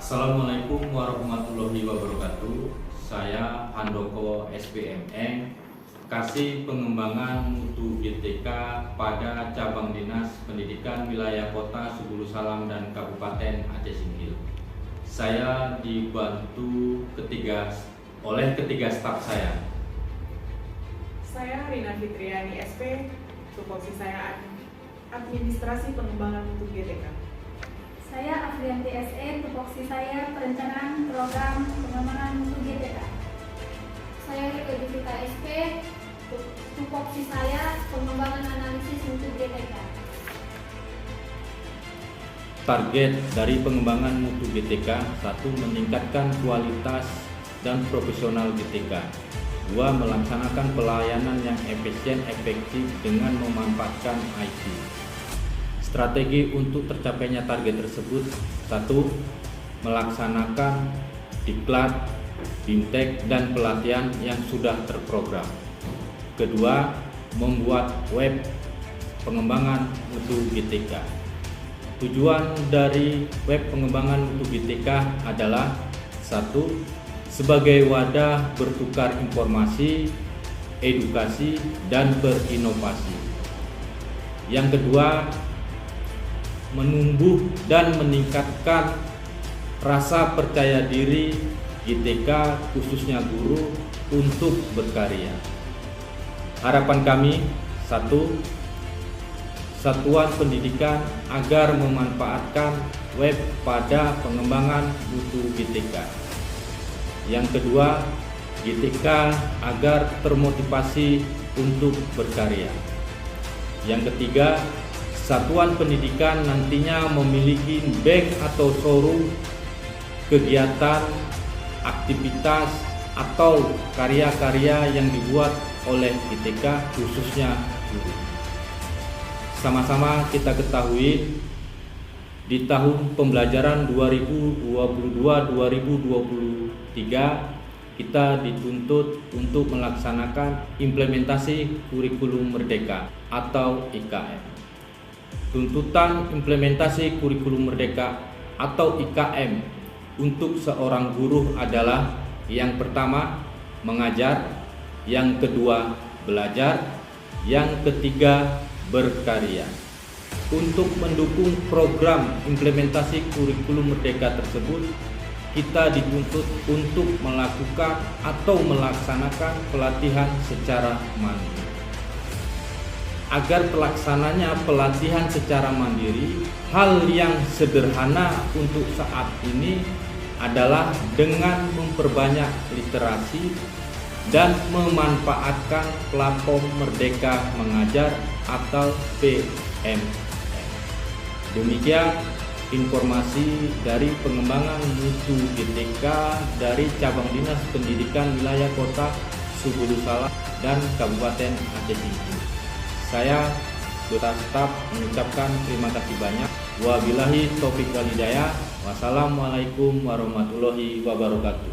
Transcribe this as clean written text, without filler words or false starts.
Assalamualaikum warahmatullahi wabarakatuh. Saya Handoko SPME, Kasih Pengembangan Mutu GTK pada Cabang Dinas Pendidikan Wilayah Kota Subulu Salam dan Kabupaten Aceh Singkil. Saya dibantu oleh ketiga staf saya. Saya Rina Fitriani SP, tupoksi saya Administrasi Pengembangan Mutu GTK. Saya Afrianti SE, tupoksi saya Perencanaan Program Pengembangan Mutu GTK. Saya Rika Jovita SP, tupoksi saya Pengembangan Analisis Mutu GTK. Target dari pengembangan Mutu GTK: 1. Meningkatkan kualitas dan profesional GTK. 2. Melaksanakan pelayanan yang efisien efektif dengan memanfaatkan IT. Strategi untuk tercapainya target tersebut: 1. Melaksanakan diklat, bimtek, dan pelatihan yang sudah terprogram. Kedua, membuat web pengembangan Mutu GTK. Tujuan dari web pengembangan Mutu GTK adalah: 1. Sebagai wadah bertukar informasi, edukasi, dan berinovasi. Yang kedua, menumbuh dan meningkatkan rasa percaya diri GTK, khususnya guru, untuk berkarya. Harapan kami: 1. Satuan pendidikan agar memanfaatkan web pada pengembangan Mutu GTK. Yang kedua, GTK agar termotivasi untuk berkarya. Yang ketiga, satuan pendidikan nantinya memiliki bank atau showroom kegiatan, aktivitas, atau karya-karya yang dibuat oleh GTK, khususnya guru. Sama-sama kita ketahui, di tahun pembelajaran 2022-2023 kita dituntut untuk melaksanakan implementasi kurikulum merdeka atau IKM. Tuntutan implementasi kurikulum merdeka atau IKM untuk seorang guru adalah: yang pertama, mengajar; yang kedua, belajar; yang ketiga, berkarya. Untuk mendukung program implementasi kurikulum merdeka tersebut, kita dituntut untuk melakukan atau melaksanakan pelatihan secara mandiri. Agar pelaksananya pelatihan secara mandiri, hal yang sederhana untuk saat ini adalah dengan memperbanyak literasi dan memanfaatkan platform Merdeka Mengajar atau PMM. Demikian informasi dari pengembangan Mutu GTK dari Cabang Dinas Pendidikan Wilayah Kota Subulu Salam dan Kabupaten Aceh Singkil. Saya beserta staf mengucapkan terima kasih banyak. Wabillahi taufiq wal hidayah. Wassalamualaikum warahmatullahi wabarakatuh.